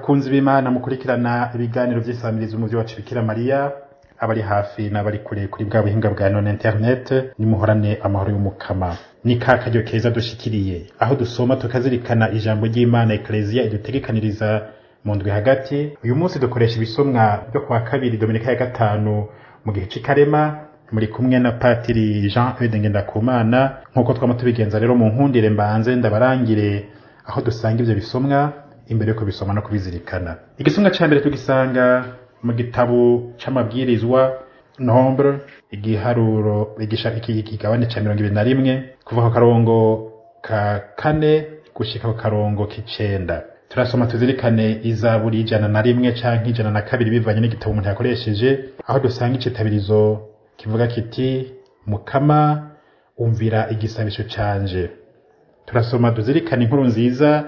bakunzi b'Imana mukurikirana ibiganiro vy'isamirizo umuvyi wacu Bikira Mariya, abari hafi n'abari kure kuri bwa buhinga bwa none internet, nimuhorane amahoro y'umukama. Ni kakaryo keza dushikiriye aho dusoma tukazirikana ijambo ry'Imana Ecclesia idutegekaniriza mu ndwi hagati. Uyu munsi dukoresha ibisomwa byo kwa kabiri Dominika ya gatanu mu gihe c'ikarema, muri kumwe na Patiri Jean-Eudes Ngendakumana. Nkuko twama tubigenza rero, mu nkundire mbanze ndabarangire aho dusanga ivyo bisomwa imbere yo kubisoma no kubizirikana. Igisomwa ca mbere tugisanga mu gitabo c'amabwirizwa nombre igiharuro ikigabane ca 21 kuva ku karongo ka 4 gushika ku karongo k'9. Turasoma tuzirikane izaburi 101 canke 102 bivanye n'igitabo umuntu yakoresheje, aho dusanga icitabirizo kivuga kiti Mukama umvira igisabisho canje. Turasoma tuzirikane inkuru nziza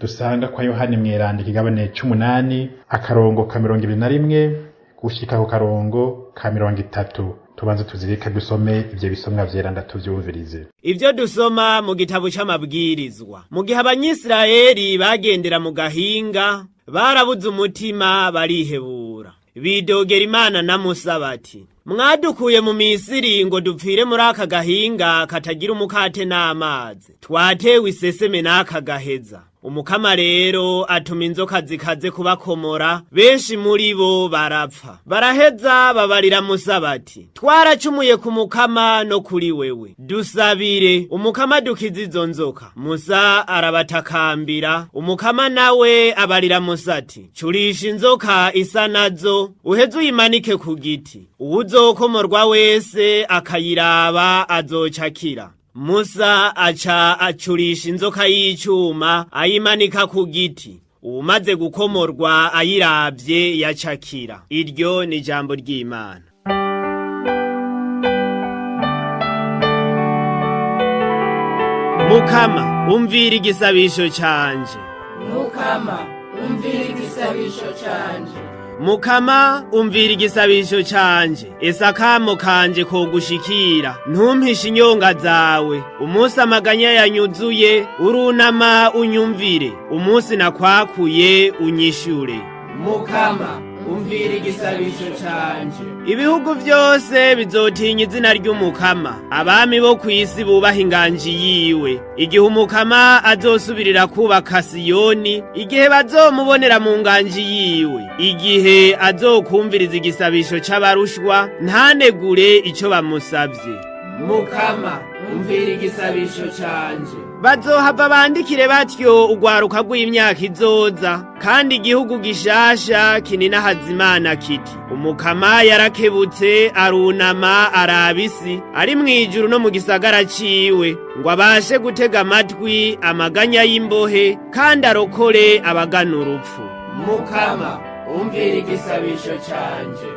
dusanga kwa Yohani Mweranda ikigabane c'8 akarongo ka 21 gushika ku karongo ka 30. Tubanze tuzirika dusome ivyo bisomwa vyera ndatuvyumvirize. Ivyo dusoma mu gitabo c'amabwirizwa. Mu gihe Abanyisirayeli bagendera mu gahinga, barabuze umutima barihebura. Bidogera Imana na Musa bati, mwadukuye mu Misiri ngo dupfire muri aka gahinga katagira umukate n'amazi. Twatewe iseseme n'aka gaheza. Umukama rero atuma inzoka zikaze kubakomora, benshi muri bo barapfa. Baraheza babarira Musa bati, twaracumuye ku Mukama no kuri wewe, dusabire Umukama dukize izo nzoka. Musa arabatakambira, Umukama nawe abarira Musa ati, curisha inzoka isa nazo uheze uyimanike ku giti, uwuzokomorwa wese akayiraba azocakira. Musa aca acurisha inzoka y'icuma ayimanika ku giti, umaze gukomorwa ayiravye yacakira. Iryo ni ijambo ry'Imana. Mukama umvira igisabisho canje. Mukama umvira igisabisho canje. Mukama umvira igisabisho canje, esakamo kanje ko gushikira, ntumpishe inyonga zawe. Umunsi amaganya yanyuzuye, urunama unyumvire, umunsi nakwakuye unyishure. Mukama umvira igisabisho canje. Ibihugu vyose bizotinya izina ry'Umukama, abami bo kw'isi bubaha inganji yiwe. Igihe Umukama azosubirira kubaka Siyoni, igihe bazomubonera mu nganji yiwe, igihe azokumviriza igisabisho c'abarushwa, ntanegure ico bamusavye. Mukama umvira igisabisho canje. Bazohava bandikire batyo ugwaruka rw'imyaka izoza, kandi igihugu gishasha kinina hazimana kiti, Umukama yarakebutse arunama arabisi, ari mwijuru no mu gisagara ciwe, ngo abashe gutega amatwi amaganya y'imbohe, kandi arokore abagana urupfu. Mukama umvira igisabisho canje.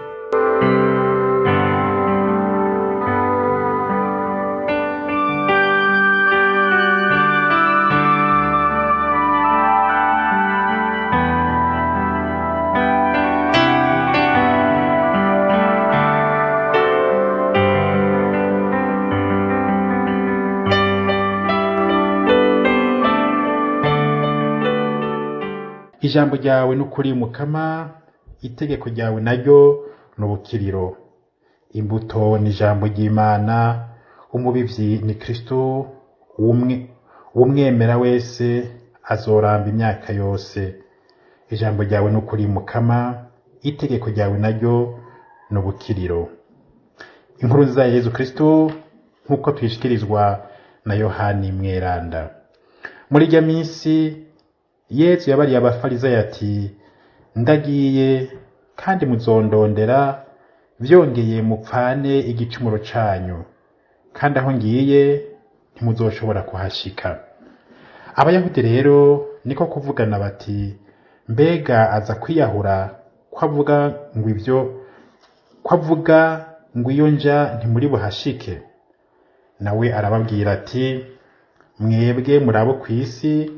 Ijambo ryawe n'ukuri Mukama, itegeko ryawe naryo n'ubukiriro. Imbuto ni ijambo ry'Imana, umubivyi ni Kristo, umwemera wese azoramba imyaka yose. Ijambo ryawe n'ukuri Mukama, itegeko ryawe naryo n'ubukiriro. Inkuru za Yesu Kristo nkuko twishikirizwa na Yohani Mweranda. Muri rya minsi Yesu yabariye abafarizayo ati, ndagiye kandi muzondondera, vyongeye mupfane igicumuro canyu, kandi aho ngiye ntimuzoshobora kuhashika. Abayahudi rero niko kuvugana bati, mbega aza kwiyahura kwavuga ngo iyo nja ntimuri buhashike? Nawe arababwira ati, mwebwe murabo kw'isi,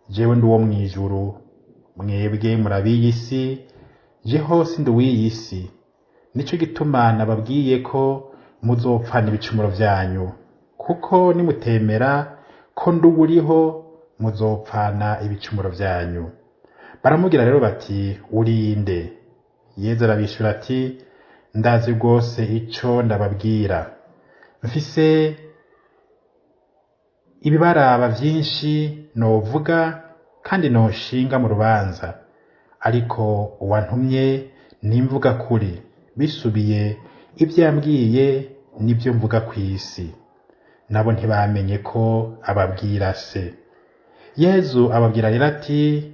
jewe ndi uwo mwijuru. Mwebwe murabiyisi, jeho sindi uw'iyisi. Nico gituma nababwiye ko muzopfana ibicumuro vyanyu, kuko nimutemera ko ndi uwuriho muzopfana ibicumuro vyanyu. baramubwira rero bati urinde. Yezu arabishura ati ndazi rwose ico ndababwira, mfise ibibaraba vyinshi novuga kandi noshinga mu rubanza, ariko uwantumye nimvuga kuri, bisubiye ivyo yambwiye nivyo mvuga kw'isi. Nabo ntibamenye ko ababwira se. Yezu ababwira rero ati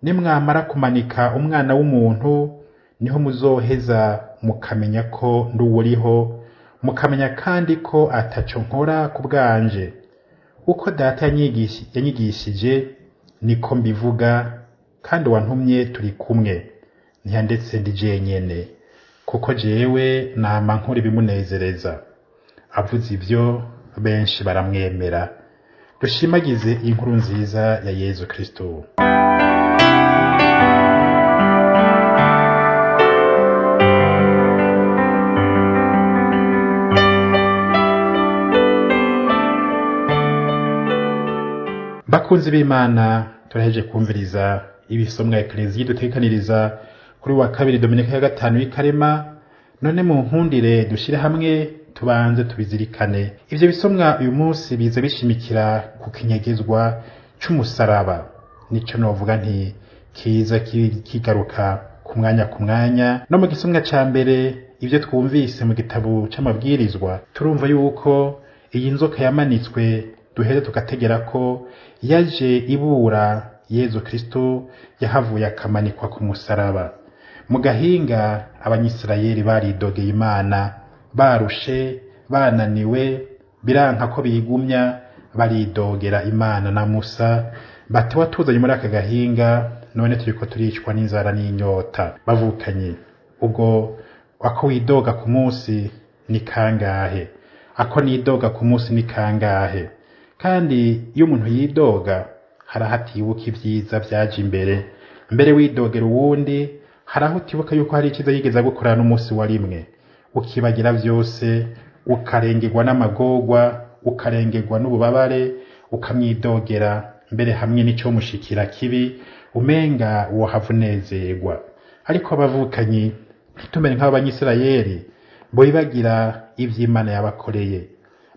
nimwamara kumanika umwana w'umuntu niho muzoheza mukamenya ko nduwuriho, mukamenya kandi ko ataco nkora ku bwanje. Uko data yanyigishije niko mbivuga, kandi wantumye turi kumwe, ntiyandetse ndi jenyene, kuko jewe nama nkora ibimunezereza. Avuze ivyo benshi baramwemera. Dushimagize inkuru nziza ya Yezu Kristo. Bakunzi b'Imana, turaheje kumviriza ibisomwa Eklezia dutekaniriza kuri wa kabiri Dominika ya gatanu w'ikarema. None mu nkundire dushire hamwe tubanze tubizirikane. Ivyo bisomwa uyu munsi biza bishimikira ku kinyegezwa c'umusaraba. Nico novuga nti kiza kigaruka ku mwanya. No mu gisomwa ca mbere ivyo twumvise mu gitabo c'amabwirizwa, turumva yuko iyi nzoka yamanitswe duheze tugategera ko yaje ibura Yezu Kristo yahavuye akamanikwa ku musaraba. Mu gahinga abanyisirayeli baridogeye Imana, barushe bananiwe, biranka ko bigumya, baridogera Imana na Musa bati watuzanye muri aka gahinga, none turiko turicwa n'inzara n'inyota. Bavukanye, ubwo ako widoga ku munsi ni kangahe? Ako nidoga ku munsi ni kangahe? Kandi iyo umuntu yidoga harahatibuka ivyiza vyaje imbere. Mbere widogera uwundi haraho utibuka yuko hari ikiza yigeza gukorana n'umunsi wa rimwe, ukibagira vyose, ukarengerwa n'amagorwa, ukarengerwa n'ububabare, ukamwidogera, mbere hamwe n'ico mushikira kibi umenga wohavunezerwa. Ariko abavukanyi ntitumere nk'abanyisirayeli boyibagira ivy'Imana yabakoreye.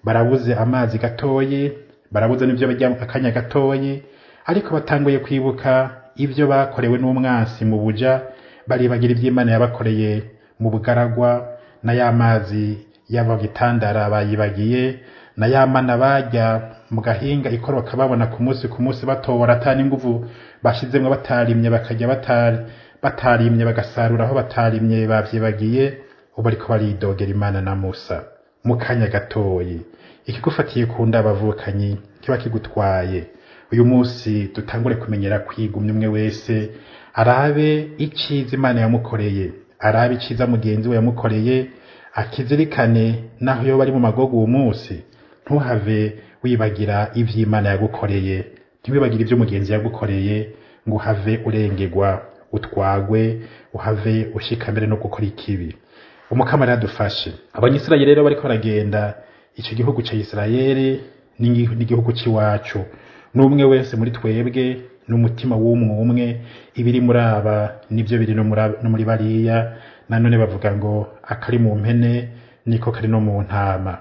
Barabuze amazi gatoyi, barabuze n'ivyo barya akanya gatoyi, ariko batanguye kwibuka ivyo bakorewe n'umwansi mu buja, baribagira ivy'Imana yabakoreye mu bugaragwa, na ya mazi yava gitandara bayibagiye, na ya mana barya mu gahinga ikoroka babona ku munsi batobora atani nguvu bashizemwe, batarimye bakarya batarimye bagasarura aho batarimye bavyibagiye. Ubu ariko baridogera Imana na Musa mu kanya gatoyi. Ikigufatiye ku ndabavukanyi kiba kigutwaye. Uyu munsi dutangure kumenyera kwigumya umwe wese arabe iciza Imana yamukoreye, arabe iciza mugenzi we yamukoreye, akizirikane naho yo bari mu magogo uwo munsi. Ntuhave wibagira ivy'Imana yagukoreye, ntiwibagire ivyo mugenzi yagukoreye, ngo uhave urengerwa, utwagwe, uhave ushika mbere no gukora ikibi. Umukama radufashe. Abanyisirayeli rero bariko baragenda, ico gihugu ca Isirayeli n'igihugu ciwacu. N'umwe wese muri twebwe n'umutima w'umwe, ibiri muri aba nivyo biri no muri bariya. Nanone bavuga ngo akari mu mpene niko kari no mu ntama.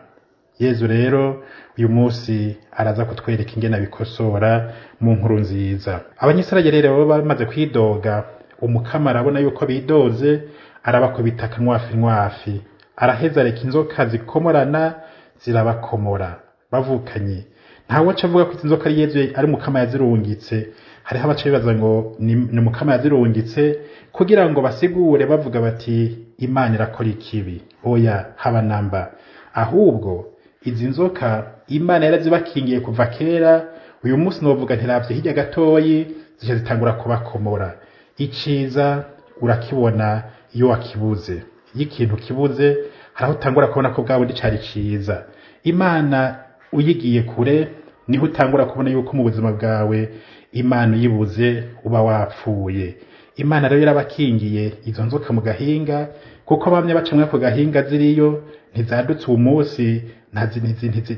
Yezu rero uyu munsi araza kutwereka ingene bikosora mu nkuru nziza. Abanyisirayeli rero bamaze kwidoga, umukama arabona yuko bidoze, arabakubita kanwafi, araheza reka inzoka zikomorana zirabakomora. Bavukanye, ntawe aca avuga ko inzoka ari Yezu ari umukama yazirungitse. Hariho abaca bibaza ngo ni umukama yazirungitse kugira ngo basigure bavuga bati Imana irakora ikibi. Oya, haba namba. Ahubwo izi nzoka Imana yarazibakingiye kuva kera. Uyu munsi novuga ntiravye hirya gatoyi zica zitangura kubakomora. Iciza urakibona iyo wakibuze. Iyo ikintu kibuze haraho utangura kubona ko bwawe ndicari ciza. Imana uyigiye kure niho utangura kubona yuko mu buzima bwawe Imana uyibuze uba wapfuye. Imana rero yarabakingiye izo nzoka mu gahinga, kuko bamye bacamwe ku gahinga ziriyo, ntizadutse uwo munsi,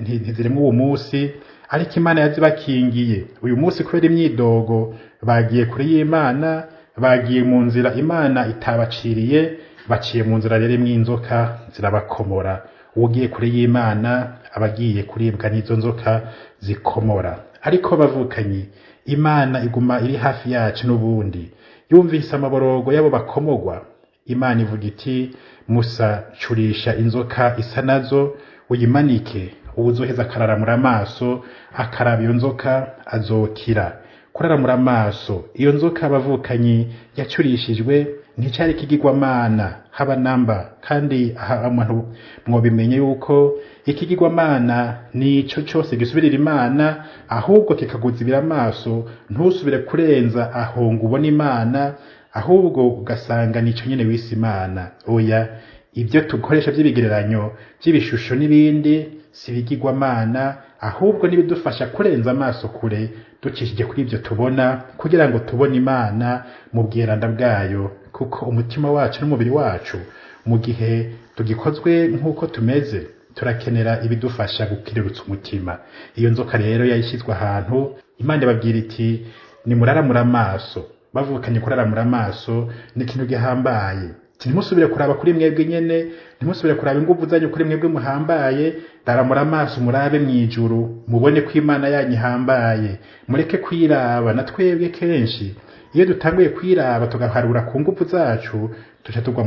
ntiziremwe uwo munsi, ariko Imana yazibakingiye. Uyu munsi kubera imyidogo bagiye kuri y'Imana, bagiye mu nzira Imana itabaciriye, baciye mu nzira rero imwe inzoka zirabakomora. Ugiye kure y'Imana abagiye kuribwa n'izo nzoka zikomora. Ariko bavukanyi, Imana iguma iri hafi yacu n'ubundi. Yumvise amaborogo yabo bakomogwa, Imana ivuga iti, Musa curisha inzoka isa nazo uyimanike, uwuzoheza akararamura amaso akaraba iyo nzoka azokira. Kuraramura amaso iyo nzoka abavukanyi yacurishijwe nticari ikigirwamana haba namba, kandi abantu mwobimenye yuko ikigirwamana nico cyose gisubirira Imana, ahubwo kikaguzibira amaso ntusubire kurenza aho ngo ubone Imana, ahubwo ugasanga nico nyene wise Imana. Oya, ibyo tukoresha by'ibigereranyo by'ibishusho n'ibindi si bigirwamana, ahubwo nibidufasha kurenza amaso kure ducishije kuri ibyo tubona, kugira ngo tubone Imana mu bweranda bwayo. Kuko umutima wacu n'umubiri wacu mu gihe tugikozwe nk'uko tumeze, turakenera ibidufasha gukirurutsa umutima. Iyo nzoka rero yayishyizwe ahantu, Imana ibabwira iti, nimuraramura amaso. Bavukanye kuraramura amaso ni ikintu gihambaye. Ntimusubire kuraba kuri mwebwe nyene, ntimusubire kuraba inguvu zanyu kuri mwebwe muhambaye, daramura amaso murabe mwijuru, mubone ko Imana yanyu ihambaye. Mureke kwiraba. Na twebwe kenshi iyo dutanguye kwiraba tugaharura ku nguvu zacu, tuca tugwa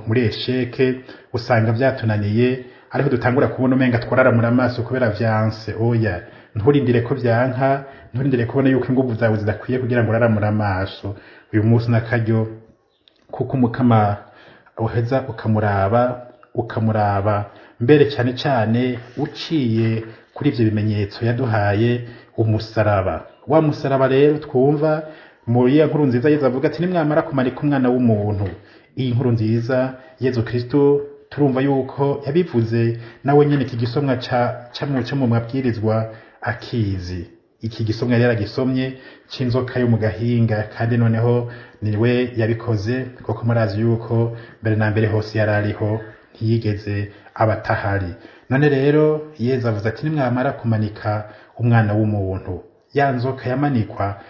muri esheke, usanga byatunaniye, ariko dutangura kubona umenga twararamura amaso kubera vyanse. Oya, nturindire ko vyanka, nturindire kubona yuko inguvu zawe zidakwiye kugira ngo uraramura amaso. Uyu munsi nakaryo kuko umukama uheza ukamuraba mbere cyane cyane uciye kuri ivyo bimenyetso yaduhaye, umusaraba. Wa musaraba rero twumva muri ya nkuru nziza Yesu avuga ati, nimwamara kumanika umwana w'umuntu. Iyi nkuru nziza Yesu Kristo turumva yuko yabivuze nawe nyene iki gisomwa cyo mu mabwirizwa akizi. Iki gisomwa rero agisomye c'inzoka yo mu gahinga, kandi noneho niwe yabikoze, kuko murazi yuko mbere na mbere hose yarariho, ntiyigeze abatahari. None rero Yesu avuze ati, nimwamara kumanika umwana w'umuntu. Ya nzoka yamanikwa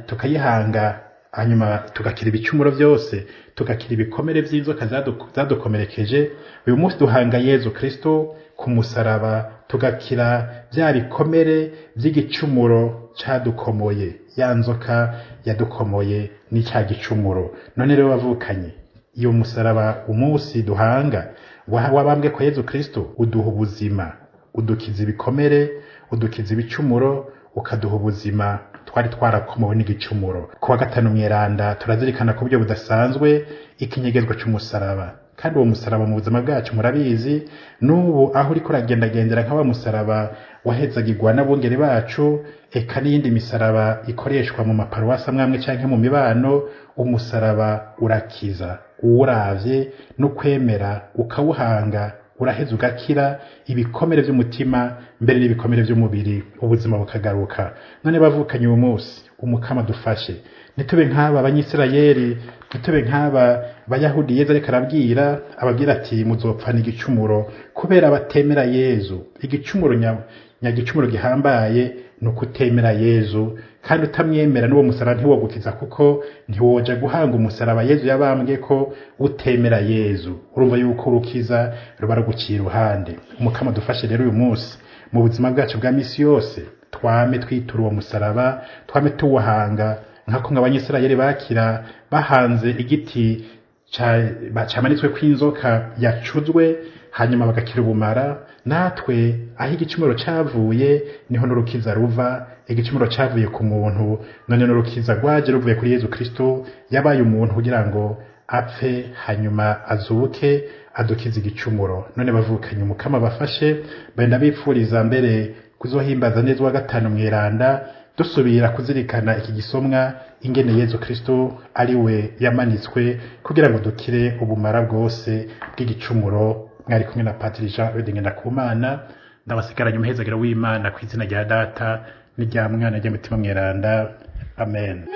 tukayihanga, hanyuma tugakira ibicumuro byose, tugakira ibikomere by'inzoka zadukomerekeje. Uyu munsi duhanga Yesu Kristo ku musaraba, tugakira bya bikomere by'igicumuro cadukomoye. Ya nzoka yadukomoye ni cya gicumuro. None rero bavukanye, iyo musaraba umunsi duhanga wabambwe kwa Yesu Kristo uduha ubuzima, udukiza ibikomere, udukiza ibicumuro, ukaduha ubuzima twari twarakomowe n'igicumuro. Kuwa gatanu mweranda turazirikana ku buryo budasanzwe ikinyegezwa cy'umusaraba, kandi uwo musaraba mu buzima bwacu murabizi, n'ubu aho uri kuragendagendera nk'awa musaraba wahezagirwa n'abungeri bacu, eka n'iyindi misaraba ikoreshwa mu maparuwasi amwe canke mu mibano, umusaraba urakiza. Uwuravye n'ukwemera ukawuhanga, uraheza ugakira ibikomere by'umutima mbere n'ibikomere by'umubiri, ubuzima bukagaruka. None bavukanye uwo munsi, umukama dufashe nitube nk'aba abanyisirayeli, nitube nk'aba bayahudi Yesu ariko ababwira ati, muzopfana igicumuro kubera batemera Yesu. Igicumuro nyagicumuro gihambaye ni ukutemera Yesu, kandi utamwemera n'uwo musaraba ntiwogukiza, kuko ntiwoja guhanga umusaraba Yesu yabambwe ko utemera Yesu. Urumva yuko urukiza ruba ruguciye iruhande. Umukama dufashe rero uyu munsi mu buzima bwacu bwa misi yose, twame twitura uwo musaraba, twame tuwahanga nk'ako nk'abanyisirayeli bakira bahanze igiti camanitswe kw'inzoka yacuzwe, hanyuma bagakira ubumara. Natwe aho igicumuro cavuye niho n'urukiza ruva. Igicumuro cavuye ku muntu, none n'urukiza rwaje ruvuye kuri Yesu Kristo, yabaye umuntu kugira ngo apfe hanyuma azuke adukiza igicumuro. None bavukanye umukama bafashe, benda bipfuriza mbere kuzohimbaza neza wa gatanu mweranda, dusubira kuzirikana iki gisomwa ingene Yesu Kristo ari we yamanitswe kugira ngo dukire ubumara bwose bw'igicumuro. Mwari kumwe na Padiri Jean Eudes Ndakumana, ndabasigaranye umuhezagiro w'Imana ku izina rya Data n'irya Mwana n'irya Mutima Mweranda. Amen.